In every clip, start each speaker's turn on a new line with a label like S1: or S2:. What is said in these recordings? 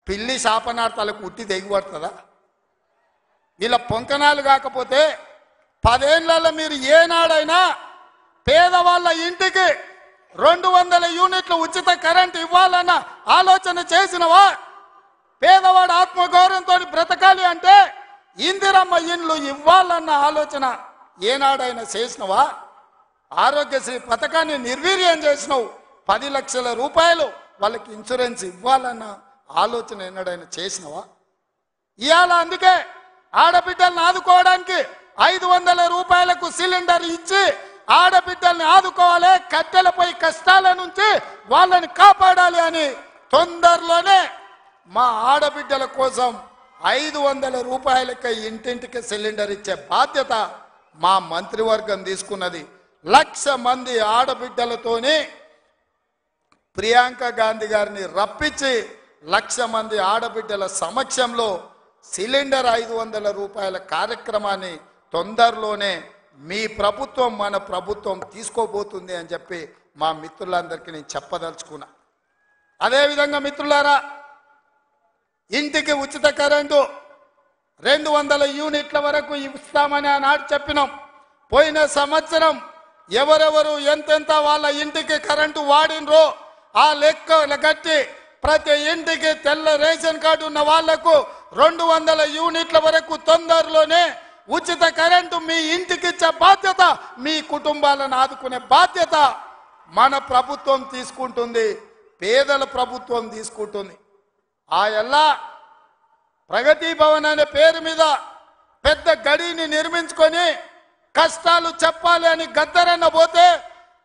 S1: పిల్లి శాపనార్థాలకు ఉట్టి తెగిపడుతుందా? వీళ్ళ పొంకనాలు కాకపోతే 10 ఏళ్లలో మీరు ఏనాడైనా పేదవాళ్ళ ఇంటికి 200 యూనిట్లు ఉచిత కరెంట్ ఇవ్వాలన్న ఆలోచన చేసినవా? పేదవాడు ఆత్మగౌరవంతో బ్రతకాలి అంటే ఇందిరమ్మ ఇండ్లు ఇవ్వాలన్న ఆలోచన ఏనాడైనా చేసినవా? ఆరోగ్యశ్రీ పథకాన్ని నిర్వీర్యం చేసినావు. 10 లక్షల రూపాయలు వాళ్ళకి ఇన్సూరెన్స్ ఇవ్వాలన్న ఆలోచన ఏనాడైనా చేసినవా? ఇవాళ అందుకే ఆడబిడ్డల్ని ఆదుకోవడానికి 500 రూపాయలకు సిలిండర్ ఇచ్చి ఆడబిడ్డల్ని ఆదుకోవాలి, కట్టెలపై కష్టాల నుంచి వాళ్ళని కాపాడాలి అని తొందరలోనే మా ఆడబిడ్డల కోసం 500 రూపాయలకి ఇంటింటికి సిలిండర్ ఇచ్చే బాధ్యత మా మంత్రివర్గం తీసుకున్నది. 1,00,000 మంది ఆడబిడ్డలతోనే ప్రియాంక గాంధీ గారిని రప్పించి 1,00,000 మంది ఆడబిడ్డల సమక్షంలో సిలిండర్ 500 రూపాయల కార్యక్రమాన్ని తొందరలోనే మీ ప్రభుత్వం మన ప్రభుత్వం తీసుకోబోతుంది అని చెప్పి మా మిత్రులందరికీ నేను చెప్పదలుచుకున్నా. అదేవిధంగా మిత్రులారా, ఇంటికి ఉచిత కరెంటు 200 యూనిట్ల వరకు ఇస్తామని ఆనాడు చెప్పినాం. పోయిన సంవత్సరం ఎవరెవరు ఎంతెంత వాళ్ళ ఇంటికి కరెంటు వాడినరో ఆ లెక్క కట్టి ప్రతి ఇంటికి తెల్ల రేషన్ కార్డు ఉన్న వాళ్లకు 200 యూనిట్ల వరకు తొందరలోనే ఉచిత కరెంటు మీ ఇంటికి ఇచ్చే బాధ్యత, మీ కుటుంబాలను ఆదుకునే బాధ్యత మన ప్రభుత్వం తీసుకుంటుంది, పేదల ప్రభుత్వం తీసుకుంటుంది. ఆ ఎల్లా ప్రగతి భవన్ అనే పేరు మీద పెద్ద గడిని నిర్మించుకొని కష్టాలు చెప్పాలి అని గద్దరన్న పోతే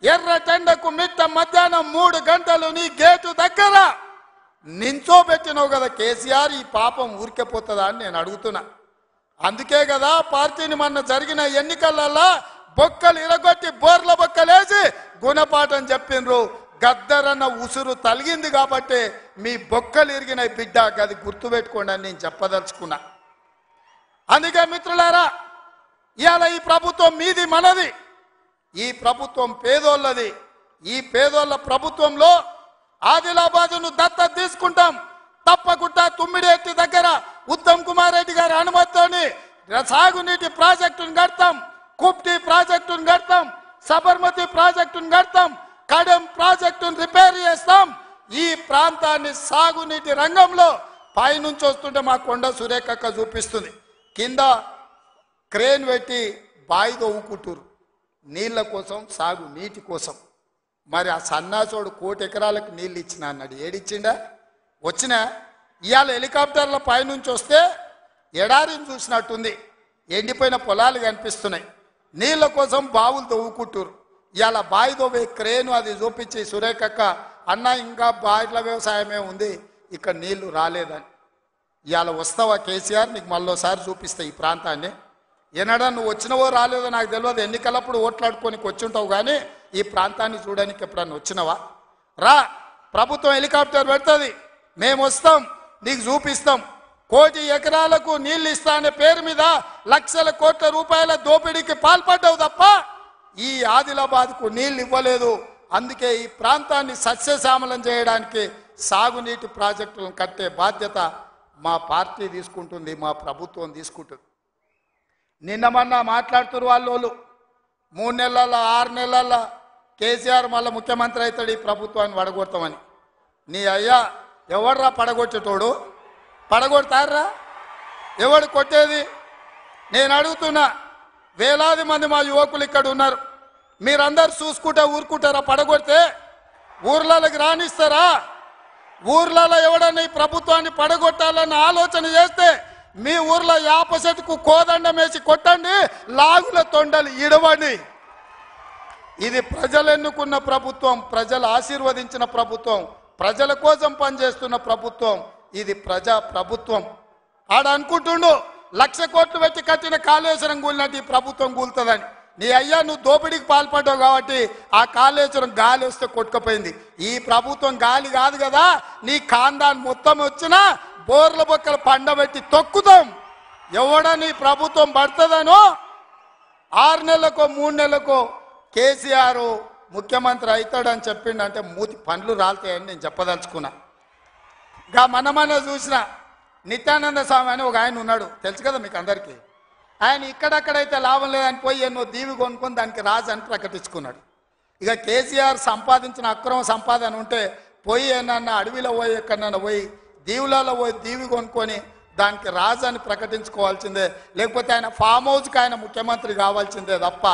S1: ఎర్రటెండకు మిట్ట మధ్యాహ్నం 3 గంటలు నీ గేటు దగ్గర నించోబెట్టినావు కదా కేసీఆర్. ఈ పాపం ఊరికెపోతుందా అని నేను అడుగుతున్నా. అందుకే కదా పార్టీని మొన్న జరిగిన ఎన్నికలలో బొక్కలు ఇరగొట్టి బోర్ల బొక్కలేసి గుణపాఠం చెప్పిండ్రు. గద్దరన్న ఉసురు తలిగింది కాబట్టి మీ బొక్కలు ఇరిగిన బిడ్డ గది గుర్తుపెట్టుకోండి అని నేను చెప్పదలుచుకున్నా. అందుకే మిత్రులారా, ఇవాళ ఈ ప్రభుత్వం మీది మనది, ఈ ప్రభుత్వం పేదోళ్ళది. ఈ పేదోళ్ళ ప్రభుత్వంలో ఆదిలాబాదును దత్తత తీసుకుంటాం. తప్పకుండా తుమ్మిడేటి దగ్గర ఉత్తమ్ కుమార్ రెడ్డి గారి అనుమతితోని సాగునీటి ప్రాజెక్టును కడతాం, కుప్టి ప్రాజెక్టును కడతాం, సబర్మతి ప్రాజెక్టును కడతాం, కడెం ప్రాజెక్టును రిపేర్ చేస్తాం. ఈ ప్రాంతాన్ని సాగునీటి రంగంలో పైనుంచి వస్తుంటే మా కొండ సురేఖక్క చూపిస్తుంది, కింద క్రేన్ పెట్టి బాయి తవ్వుకుంటారు నీళ్ళ కోసం, సాగు నీటి కోసం. మరి ఆ సన్నాసోడు 1 కోటి ఎకరాలకు నీళ్ళు ఇచ్చిన అన్నాడు, ఏడిచ్చిండా? వచ్చినా ఇవాళ హెలికాప్టర్ల పైనుంచి వస్తే ఎడారిని చూసినట్టుంది, ఎండిపోయిన పొలాలు కనిపిస్తున్నాయి. నీళ్ళ కోసం బావులు తవ్వుకుంటారు. ఇవాళ బావి తవ్వే క్రేను అది చూపించి సురేఖక్క అన్న ఇంకా బాయిల వ్యవసాయమే ఉంది, ఇక్కడ నీళ్లు రాలేదని. ఇవాళ వస్తావా కేసీఆర్, నీకు మళ్ళోసారి చూపిస్తా ఈ ప్రాంతాన్ని. ఏనాడా నువ్వు వచ్చినవో రాలేదో నాకు తెలియదు, ఎన్నికలప్పుడు ఓట్లాడుకోనికి వచ్చుంటావు, కానీ ఈ ప్రాంతాన్ని చూడడానికి ఎప్పుడన్నా వచ్చినవా? రా, ప్రభుత్వం హెలికాప్టర్ పెడుతుంది, మేము వస్తాం, నీకు చూపిస్తాం. 1 కోటి ఎకరాలకు నీళ్ళు ఇస్తా అనే పేరు మీద లక్షల కోట్ల రూపాయల దోపిడీకి పాల్పడ్డావు తప్ప ఈ ఆదిలాబాద్కు నీళ్ళు ఇవ్వలేదు. అందుకే ఈ ప్రాంతాన్ని సస్యశ్యామలం చేయడానికి సాగునీటి ప్రాజెక్టులను కట్టే బాధ్యత మా పార్టీ తీసుకుంటుంది, మా ప్రభుత్వం తీసుకుంటుంది. నిన్న మొన్న మాట్లాడుతున్నారు వాళ్ళు 3 నెలల 6 నెలల కేసీఆర్ మళ్ళీ ముఖ్యమంత్రి అవుతాడు, ఈ ప్రభుత్వాన్ని పడగొడతామని. నీ అయ్యా ఎవడ్రా పడగొట్టేటోడు? పడగొడతారా? ఎవడు కొట్టేది? నేను అడుగుతున్నా, వేలాది మంది మా యువకులు ఇక్కడ ఉన్నారు, మీరందరూ చూసుకుంటా ఊరుకుంటారా? పడగొడితే ఊర్లలోకి రానిస్తారా? ఊర్లలో ఎవడన్నా ఈ ప్రభుత్వాన్ని పడగొట్టాలన్న ఆలోచన చేస్తే మీ ఊర్లో యాప చెట్టుకు కోదండం వేసి కొట్టండి, లాగుల తొండలు ఇడవండి. ఇది ప్రజలు ఎన్నుకున్న ప్రభుత్వం, ప్రజలు ఆశీర్వదించిన ప్రభుత్వం, ప్రజల కోసం పనిచేస్తున్న ప్రభుత్వం. ఇది ప్రజా ప్రభుత్వం. ఆడ అనుకుంటుండు 1,00,000 కోట్లు పెట్టి కట్టిన కాళేశ్వరం కూలినట్టు ఈ ప్రభుత్వం కూలుతుందని. నీ అయ్యా నువ్వు దోపిడీకి పాల్పడ్డావు కాబట్టి ఆ కాళేశ్వరం గాలి వస్తే కొట్టుకుపోయింది. ఈ ప్రభుత్వం గాలి కాదు కదా, నీ ఖాందాన్ మొత్తం వచ్చినా బోర్ల బొక్కలు పండబెట్టి తొక్కుతాం. ఎవడని ప్రభుత్వం పడుతుందనో 6 నెలలకో 3 నెలలకో కేసీఆర్ ముఖ్యమంత్రి అవుతాడని చెప్పిండంటే మూతి పండ్లు రాలుతాయని నేను చెప్పదలుచుకున్నా. మన చూసిన నిత్యానంద స్వామి అని ఒక ఆయన ఉన్నాడు, తెలుసు కదా మీకు అందరికీ. ఆయన ఇక్కడక్కడైతే లాభం లేదని పోయి ఎన్నో దీవి కొనుక్కొని దానికి రాజు అని ప్రకటించుకున్నాడు. ఇక కేసీఆర్ సంపాదించిన అక్రమ సంపాదన ఉంటే పోయి ఏమన్నా అడవిలో పోయి ఎక్కడన్నా పోయి దీవులలో పోయి దీవి కొనుక్కొని దానికి రాజు అని ప్రకటించుకోవాల్సిందే, లేకపోతే ఆయన ఫామ్ హౌస్కి ఆయన ముఖ్యమంత్రి కావాల్సిందే తప్ప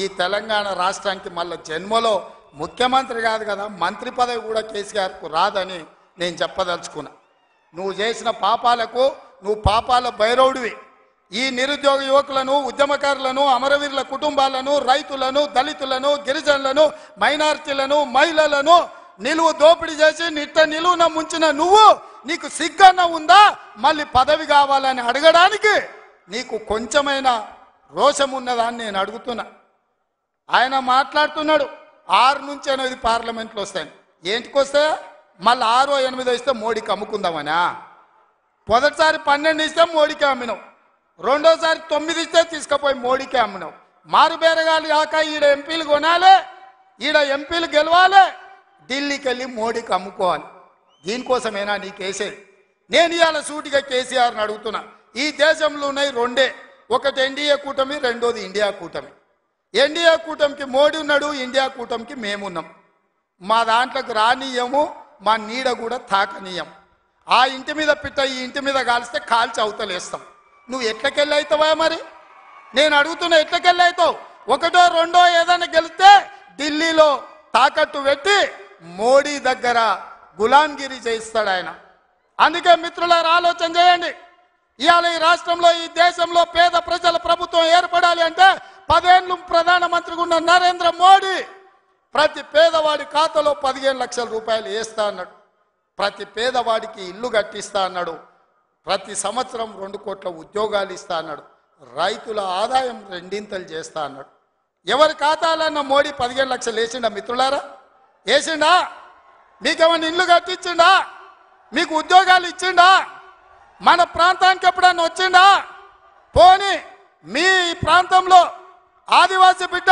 S1: ఈ తెలంగాణ రాష్ట్రానికి మళ్ళీ జన్మలో ముఖ్యమంత్రి కాదు కదా, మంత్రి పదవి కూడా కేసీఆర్కు రాదని నేను చెప్పదలుచుకున్నా. నువ్వు చేసిన పాపాలకు నువ్వు పాపాల భైరవుడివి. ఈ నిరుద్యోగ యువకులను, ఉద్యమకారులను, అమరవీరుల కుటుంబాలను, రైతులను, దళితులను, గిరిజనులను, మైనారిటీలను, మహిళలను నిలువు దోపిడీ చేసి నిలువున ముంచిన నువ్వు, నీకు సిగ్గన్న ఉందా మళ్ళీ పదవి కావాలని అడగడానికి? నీకు కొంచెమైనా రోషం ఉన్నదాన్ని నేను అడుగుతున్నా. ఆయన మాట్లాడుతున్నాడు 6 నుంచి 8 పార్లమెంట్లు వస్తాయి. ఏంటికి వస్తాయా? మళ్ళీ 6 or 8 ఇస్తే మోడీకి అమ్ముకుందామనా? మొదటిసారి 12 ఇస్తే మోడీకి అమ్మినావు, రెండోసారి 9 ఇస్తే తీసుకుపోయి మోడీకి అమ్మినావు. మారుబేరగాలు కాక ఈడ ఎంపీలు కొనాలి, ఈడ ఎంపీలు గెలవాలి, ఢిల్లీకి వెళ్ళి మోడీకి అమ్ముకోవాలి. దీనికోసమేనా నీకేసేది? నేను ఇవాళ సూటిగా కేసీఆర్ని అడుగుతున్నా. ఈ దేశంలో ఉన్నాయి 2, ఒకటి ఎన్డీఏ కూటమి, రెండోది ఇండియా కూటమి. ఎన్డీఏ కూటమికి మోడీ ఉన్నాడు, ఇండియా కూటమికి మేమున్నాం. మా దాంట్లోకి రానీయము, మా నీడ కూడా తాకనీయం. ఆ ఇంటి మీద పిట్ట ఈ ఇంటి మీద కాలిస్తే కాల్చి అవతలేస్తాం. నువ్వు ఎట్లకెళ్ళి అవుతావా? మరి నేను అడుగుతున్నా, ఎట్లకెళ్ళి అవుతావు? 1, 2 ఏదైనా గెలిస్తే ఢిల్లీలో తాకట్టు పెట్టి మోడీ దగ్గర గులాంగిరి చేయిస్తాడు ఆయన. అందుకే మిత్రులారా ఆలోచన చేయండి. ఇవాళ ఈ రాష్ట్రంలో, ఈ దేశంలో పేద ప్రజల ప్రభుత్వం ఏర్పడాలి అంటే 10 ఏళ్ళు ప్రధానమంత్రిగా ఉన్న నరేంద్ర మోడీ ప్రతి పేదవాడి ఖాతాలో 15 లక్షల రూపాయలు వేస్తా అన్నాడు. ప్రతి పేదవాడికి ఇల్లు కట్టిస్తా అన్నాడు. ప్రతి సంవత్సరం 2 కోట్ల ఉద్యోగాలు ఇస్తా అన్నాడు. రైతుల ఆదాయం 2 చేస్తా అన్నాడు. ఎవరి ఖాతాలన్న మోడీ 15 లక్షలు వేసిండా మిత్రులారా? వేసిండా? మీకేమన్నా ఇల్లు కట్టించిండా? మీకు ఉద్యోగాలు ఇచ్చిండా? మన ప్రాంతానికి ఎప్పుడన్నా వచ్చిండా? పోనీ మీ ప్రాంతంలో ఆదివాసీ బిడ్డ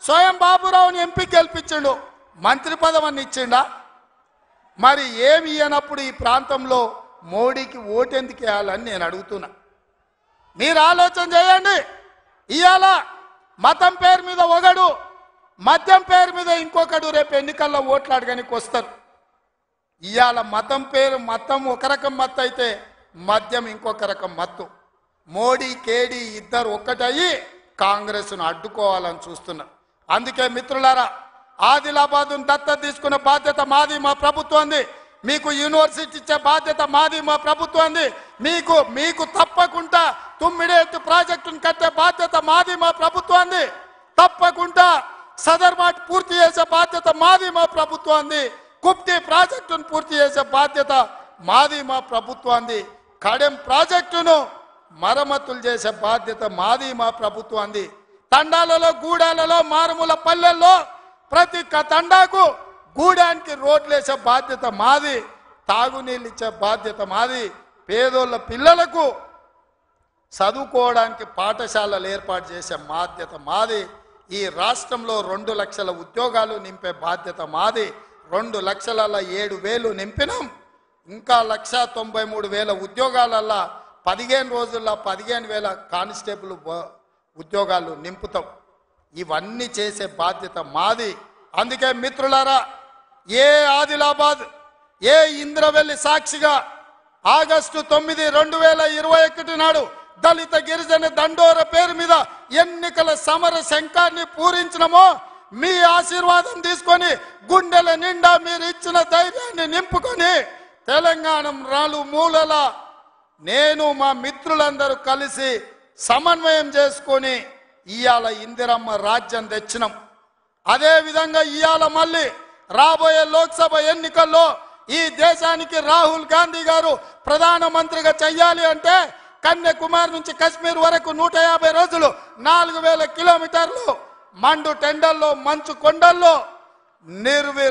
S1: స్వయం బాబురావుని ఎంపీ గెలిపించిండు, మంత్రి పదవిని ఇచ్చిండా? మరి ఏమి ఇయ్యనప్పుడు ఈ ప్రాంతంలో మోడీకి ఓటెందుకు వేయాలని నేను అడుగుతున్నా. మీరు ఆలోచన చేయండి. ఇవాళ మతం పేరు మీద ఒకడు, మద్యం పేరు మీద ఇంకొకడు రేపు ఎన్నికల్లో ఓట్లు అడగడానికి వస్తారు. ఇవాళ మతం ఒక రకం మత్తు అయితే మద్యం ఇంకొక రకం మత్తు. మోడీ కేడీ ఇద్దరు ఒక్కటయ్యి కాంగ్రెస్ను అడ్డుకోవాలని చూస్తున్నారు. అందుకే మిత్రులారా, ఆదిలాబాద్ను దత్తత తీసుకున్న బాధ్యత మాది, మా ప్రభుత్వంది. మీకు యూనివర్సిటీ ఇచ్చే బాధ్యత మాది, మా ప్రభుత్వంది. మీకు తప్పకుండా తుమ్మిడేట్టు ప్రాజెక్టును కట్టే బాధ్యత మాది, మా ప్రభుత్వంది. తప్పకుండా సదర్మాట్ పూర్తి చేసే బాధ్యత మాది, మా ప్రభుత్వంది. కుప్తి ప్రాజెక్టును పూర్తి చేసే బాధ్యత మాది, మా ప్రభుత్వంది. కడెం ప్రాజెక్టును మరమ్మతులు చేసే బాధ్యత మాది, మా ప్రభుత్వంది. తండాలలో, గూడాలలో, మారుమూల పల్లెల్లో ప్రతి తండాకు గూడానికి రోడ్లు వేసే బాధ్యత మాది. తాగునీళ్ళు ఇచ్చే బాధ్యత మాది. పేదోళ్ళ పిల్లలకు చదువుకోవడానికి పాఠశాలలు ఏర్పాటు చేసే బాధ్యత మాది. ఈ రాష్ట్రంలో 2 లక్షల ఉద్యోగాలు నింపే బాధ్యత మాది. 2,07,000 నింపినాం. ఇంకా 1,93,000 ఉద్యోగాలల్లా 15 రోజుల్లో 15,000 కానిస్టేబుల్ ఉద్యోగాలు నింపుతాం. ఇవన్నీ చేసే బాధ్యత మాది. అందుకే మిత్రులారా, ఏ ఆదిలాబాద్, ఏ ఇంద్రవెల్లి సాక్షిగా ఆగస్టు 9, 2021 నాడు దళిత గిరిజన దండోర పేరు మీద ఎన్నికల సమర శంఖాన్ని పూరించినమో, మీ ఆశీర్వాదం తీసుకొని గుండెల నిండా మీరు ఇచ్చిన ధైర్యాన్ని నింపుకొని తెలంగాణ మూలల నేను మా మిత్రులందరూ కలిసి సమన్వయం చేసుకొని ఇవాళ ఇందిరమ్మ రాజ్యం తెచ్చినాం. అదే విధంగా ఇవాళ మళ్ళీ రాబోయే లోక్సభ ఎన్నికల్లో ఈ దేశానికి రాహుల్ గాంధీ గారు ప్రధానమంత్రిగా చెయ్యాలి అంటే కన్యాకుమారి నుంచి కశ్మీర్ వరకు 150 రోజులు 4,000 కిలోమీటర్లు మండు టెండల్లో, మంచు కొండల్లో